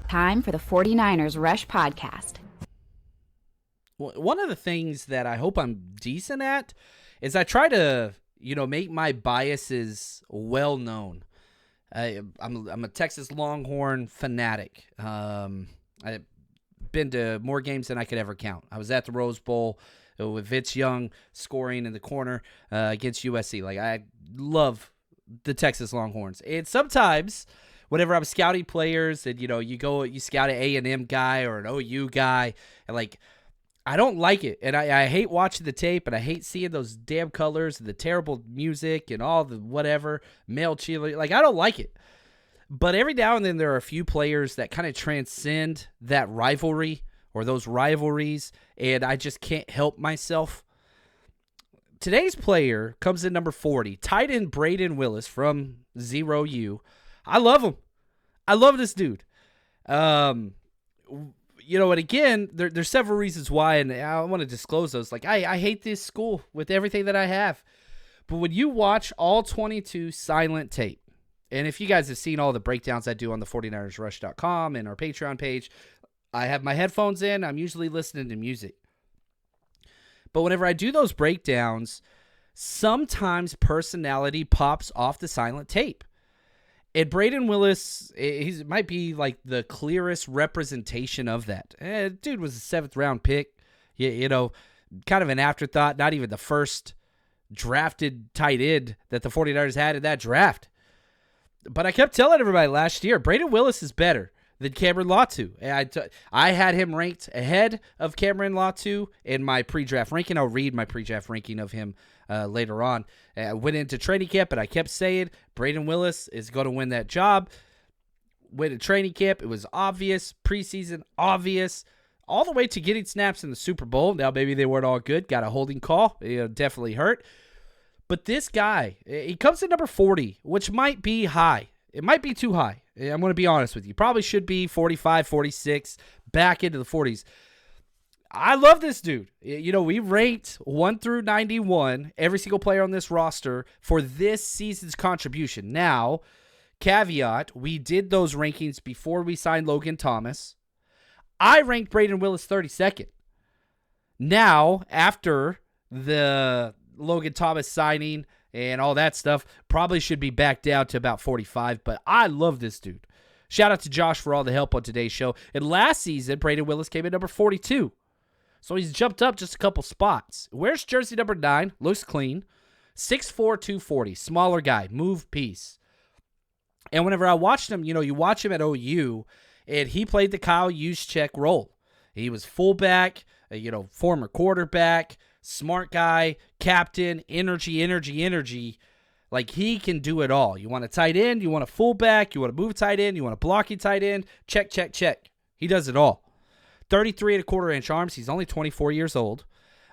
Time for the 49ers Rush Podcast. One of the things that I hope I'm decent at is I try to, make my biases well known. I'm a Texas Longhorn fanatic. I've been to more games than I could ever count. I was at the Rose Bowl with Vince Young scoring in the corner against USC. Like, I love the Texas Longhorns. And sometimes whenever I'm scouting players and, you scout an A&M guy or an OU guy, and, I don't like it. And I hate watching the tape, and I hate seeing those damn colors and the terrible music and all the whatever, male cheerleader. I don't like it. But every now and then there are a few players that kind of transcend that rivalry or those rivalries, and I just can't help myself. Today's player comes in number 40, tight end Brayden Willis from 0U. I love him. I love this dude. And again, there's several reasons why, and I want to disclose those. I hate this school with everything that I have. But when you watch all 22 silent tape, and if you guys have seen all the breakdowns I do on the 49ersrush.com and our Patreon page, I have my headphones in. I'm usually listening to music. But whenever I do those breakdowns, sometimes personality pops off the silent tape. And Brayden Willis, he might be the clearest representation of that. Dude was a 7th-round pick, kind of an afterthought, not even the first drafted tight end that the 49ers had in that draft. But I kept telling everybody last year, Brayden Willis is better than Cameron Latu. I had him ranked ahead of Cameron Latu in my pre-draft ranking. I'll read my pre-draft ranking of him later on. I went into training camp, and I kept saying Brayden Willis is going to win that job. Went to training camp. It was obvious. Preseason, obvious. All the way to getting snaps in the Super Bowl. Now, maybe they weren't all good. Got a holding call. Definitely hurt. But this guy, he comes in number 40, which might be high. It might be too high. I'm going to be honest with you. Probably should be 45, 46, back into the 40s. I love this dude. We ranked 1 through 91, every single player on this roster for this season's contribution. Now, caveat, we did those rankings before we signed Logan Thomas. I ranked Brayden Willis 32nd. Now, after the Logan Thomas signing and all that stuff, probably should be back down to about 45, but I love this dude. Shout out to Josh for all the help on today's show. And last season, Brayden Willis came in number 42. So he's jumped up just a couple spots. Where's jersey number 9? Looks clean. 6'4", 240. Smaller guy. Move piece. And whenever I watched him, you watch him at OU, and he played the Kyle Juszczyk role. He was fullback, former quarterback, smart guy, captain, energy. He can do it all. You want a tight end, you want a fullback, you want a move tight end, you want a blocking tight end, check. He does it all. 33 1/4-inch arms. He's only 24 years old.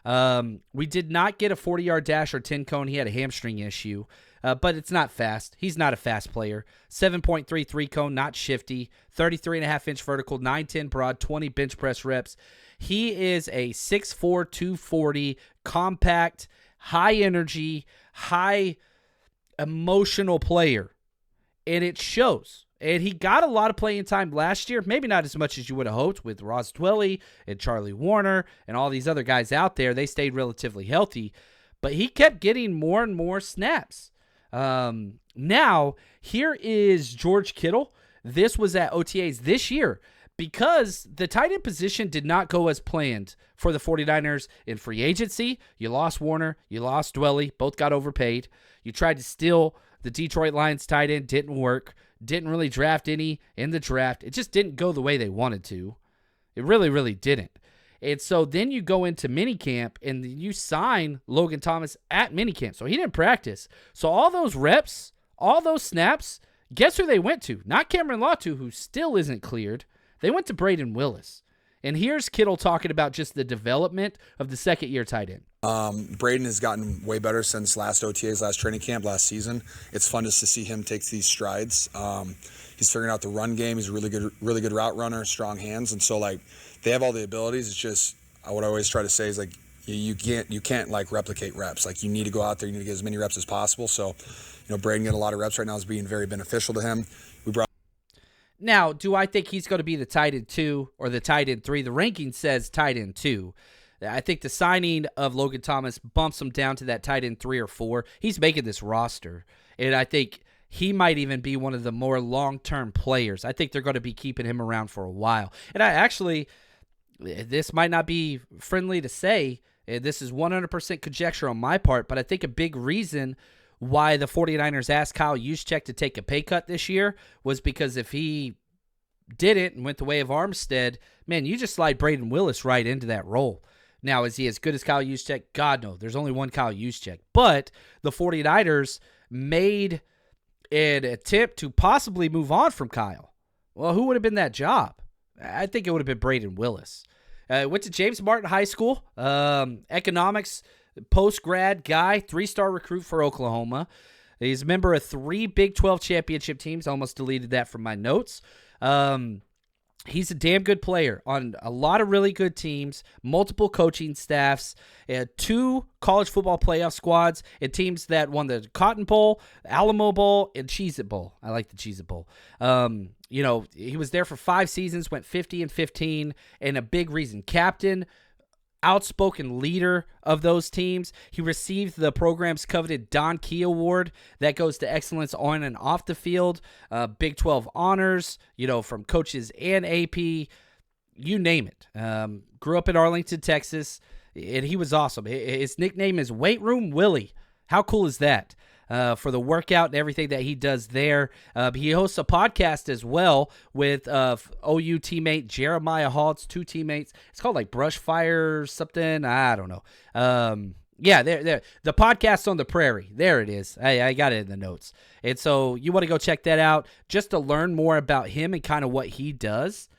We did not get a 40-yard dash or 10 cone. He had a hamstring issue, but it's not fast. He's not a fast player. 7.33 cone, not shifty. 33.5-inch vertical, 9'10 broad, 20 bench press reps. He is a 6'4", 240, compact, high energy, high emotional player, and it shows. And he got a lot of playing time last year, maybe not as much as you would have hoped with Ross Dwelley and Charlie Warner and all these other guys out there. They stayed relatively healthy, but he kept getting more and more snaps. Now, here is George Kittle. This was at OTAs this year because the tight end position did not go as planned for the 49ers in free agency. You lost Warner. You lost Dwelley. Both got overpaid. You tried to steal the Detroit Lions tight end. Didn't work. Didn't really draft any in the draft. It just didn't go the way they wanted to. It really, really didn't. And so then you go into minicamp and you sign Logan Thomas at minicamp. So he didn't practice. So all those reps, all those snaps, guess who they went to? Not Cameron Latu, who still isn't cleared. They went to Brayden Willis. And here's Kittle talking about just the development of the second-year tight end. Brayden has gotten way better since last OTAs, last training camp, last season. It's fun just to see him take these strides. He's figuring out the run game. He's a really good route runner, strong hands. And so, they have all the abilities. It's just, what I always try to say is, you can't replicate reps. You need to go out there. You need to get as many reps as possible. So, Brayden getting a lot of reps right now is being very beneficial to him. Now, do I think he's going to be the tight end 2 or the tight end 3? The ranking says tight end 2. I think the signing of Logan Thomas bumps him down to that tight end 3 or 4. He's making this roster, and I think he might even be one of the more long-term players. I think they're going to be keeping him around for a while. And I actually, this might not be friendly to say, this is 100% conjecture on my part, but I think a big reason why the 49ers asked Kyle Juszczyk to take a pay cut this year was because if he didn't and went the way of Armstead, man, you just slide Brayden Willis right into that role. Now, is he as good as Kyle Juszczyk? God, no. There's only one Kyle Juszczyk. But the 49ers made an attempt to possibly move on from Kyle. Well, who would have been that job? I think it would have been Brayden Willis. Went to James Martin High School, economics post-grad guy, 3-star recruit for Oklahoma. He's a member of 3 Big 12 championship teams. I almost deleted that from my notes. He's a damn good player on a lot of really good teams, multiple coaching staffs, 2 college football playoff squads, and teams that won the Cotton Bowl, Alamo Bowl, and Cheez-It Bowl. I like the Cheez-It Bowl. He was there for 5 seasons, went 50-15, and a big reason, captain, outspoken leader of those teams. He received the program's coveted Don Key Award that goes to excellence on and off the field, Big 12 honors, from coaches and AP, you name it. Grew up in Arlington, Texas, and he was awesome. His nickname is Weight Room Willie. How cool is that? For the workout and everything that he does there. He hosts a podcast as well with OU teammate Jeremiah Hall. It's 2 teammates. It's called like Brush Fire something. I don't know. There. The podcast on the prairie. There it is. I got it in the notes. And so you want to go check that out just to learn more about him and kind of what he does.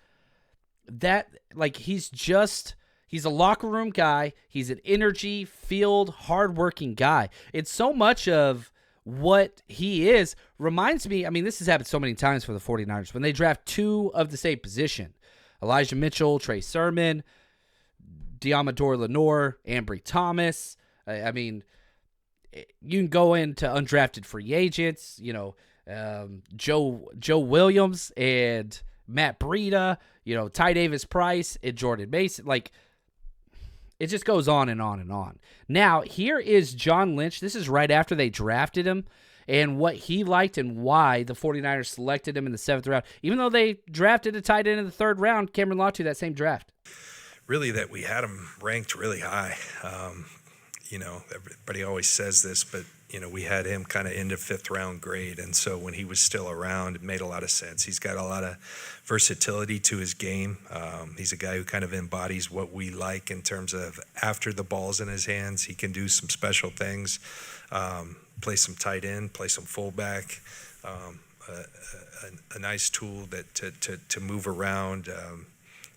He's a locker room guy. He's an energy, field, hardworking guy. It's so much of what he is reminds me, this has happened so many times for the 49ers. When they draft 2 of the same position, Elijah Mitchell, Trey Sermon, Diamador Lenore, Ambry Thomas. You can go into undrafted free agents, Joe Williams and Matt Breida, Ty Davis Price and Jordan Mason. It just goes on and on and on. Now, here is John Lynch. This is right after they drafted him and what he liked and why the 49ers selected him in the 7th round, even though they drafted a tight end in the 3rd round, Cameron Latu, that same draft. Really, that we had him ranked really high. Everybody always says this, but, we had him kind of in the 5th round grade. And so when he was still around, it made a lot of sense. He's got a lot of versatility to his game. He's a guy who kind of embodies what we like in terms of after the ball's in his hands, he can do some special things, play some tight end, play some fullback, a nice tool that to move around,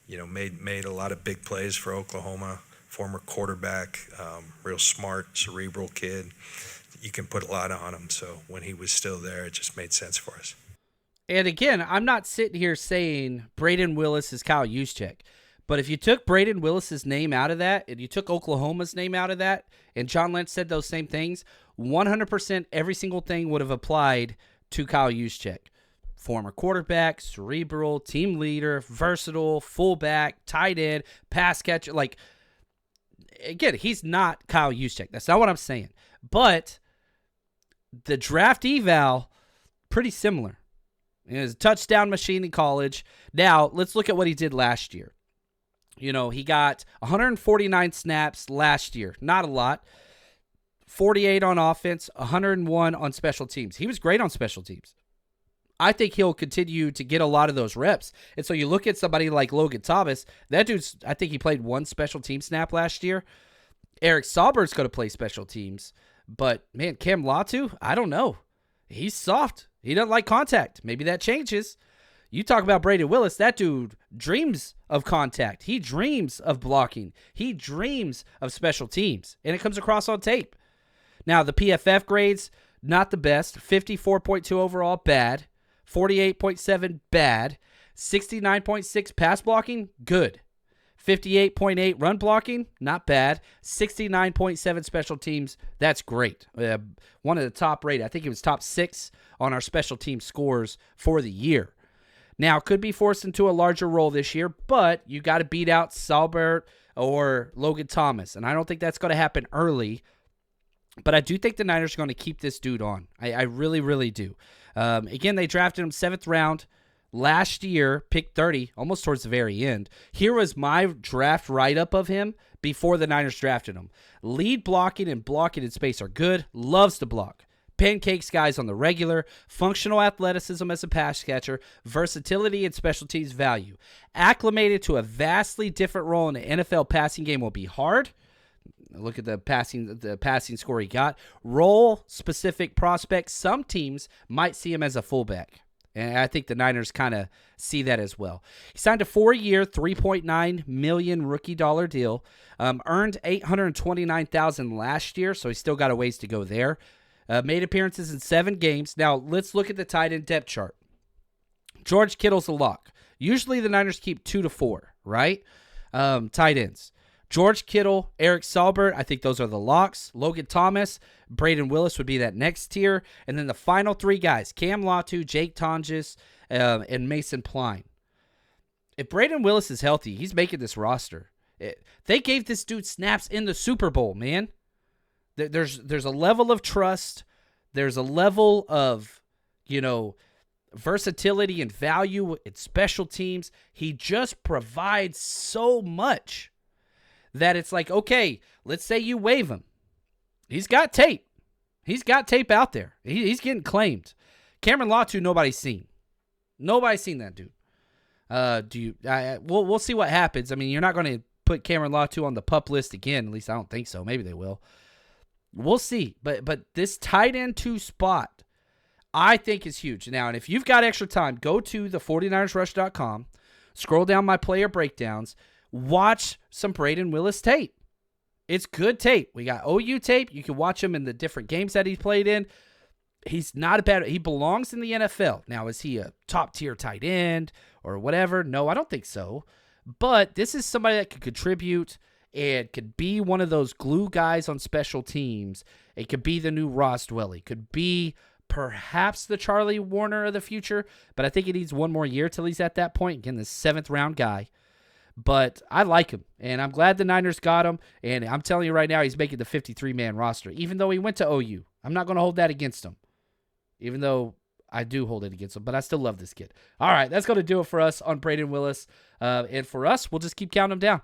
made a lot of big plays for Oklahoma, former quarterback, real smart, cerebral kid. You can put a lot on him. So when he was still there, it just made sense for us. And again, I'm not sitting here saying Brayden Willis is Kyle Juszczyk, but if you took Brayden Willis's name out of that and you took Oklahoma's name out of that, and John Lynch said those same things, 100% every single thing would have applied to Kyle Juszczyk. Former quarterback, cerebral, team leader, versatile, fullback, tight end, pass catcher. Again, he's not Kyle Juszczyk. That's not what I'm saying. But the draft eval, pretty similar. He was a touchdown machine in college. Now, let's look at what he did last year. He got 149 snaps last year. Not a lot. 48 on offense, 101 on special teams. He was great on special teams. I think he'll continue to get a lot of those reps. And so you look at somebody like Logan Thomas. That dude's, I think he played 1 special team snap last year. Eric Sauber's going to play special teams. But, man, Cam Latu, I don't know. He's soft. He doesn't like contact. Maybe that changes. You talk about Brayden Willis, that dude dreams of contact. He dreams of blocking. He dreams of special teams. And it comes across on tape. Now, the PFF grades, not the best. 54.2 overall, bad. 48.7, bad. 69.6 pass blocking, good. 58.8 run blocking, not bad. 69.7 special teams, that's great. One of the top rated. I think it was top 6 on our special team scores for the year. Now, could be forced into a larger role this year, but you got to beat out Salbert or Logan Thomas, and I don't think that's going to happen early. But I do think the Niners are going to keep this dude on. I really, really do. Again, they drafted him 7th round last year, pick 30, almost towards the very end. Here was my draft write-up of him before the Niners drafted him. Lead blocking and blocking in space are good. Loves to block. Pancakes guys on the regular. Functional athleticism as a pass catcher. Versatility and special teams value. Acclimated to a vastly different role in the NFL passing game will be hard. Look at the passing score he got. Role-specific prospects. Some teams might see him as a fullback. And I think the Niners kind of see that as well. He signed a 4-year, $3.9 million rookie dollar deal. Earned $829,000 last year, so he's still got a ways to go there. Made appearances in 7 games. Now, let's look at the tight end depth chart. George Kittle's a lock. Usually the Niners keep 2 to 4, right? Tight ends. George Kittle, Eric Salbert, I think those are the locks. Logan Thomas, Brayden Willis would be that next tier. And then the final 3 guys, Cam Latu, Jake Tonjes, and Mason Pline. If Brayden Willis is healthy, he's making this roster. They gave this dude snaps in the Super Bowl, man. There's a level of trust. There's a level of, versatility and value in special teams. He just provides so much that it's like, okay, let's say you waive him. He's got tape. He's got tape out there. He's getting claimed. Cameron Latu, nobody's seen. Nobody's seen that dude. We'll see what happens. I mean, you're not going to put Cameron Latu on the PUP list again. At least I don't think so. Maybe they will. We'll see. But this tight end 2 spot, I think is huge. Now, and if you've got extra time, go to the 49ersrush.com, scroll down my player breakdowns, watch some Brayden Willis tape. It's good tape. We got OU tape. You can watch him in the different games that he's played in. He's not a bad. He belongs in the NFL. Now, is he a top-tier tight end or whatever? No, I don't think so. But this is somebody that could contribute and could be one of those glue guys on special teams. It could be the new Ross Dwelly. Could be perhaps the Charlie Warner of the future. But I think he needs one more year till he's at that point. Again, the 7th-round guy. But I like him, and I'm glad the Niners got him. And I'm telling you right now, he's making the 53-man roster, even though he went to OU. I'm not going to hold that against him, even though I do hold it against him. But I still love this kid. All right, that's going to do it for us on Brayden Willis. And for us, we'll just keep counting him down.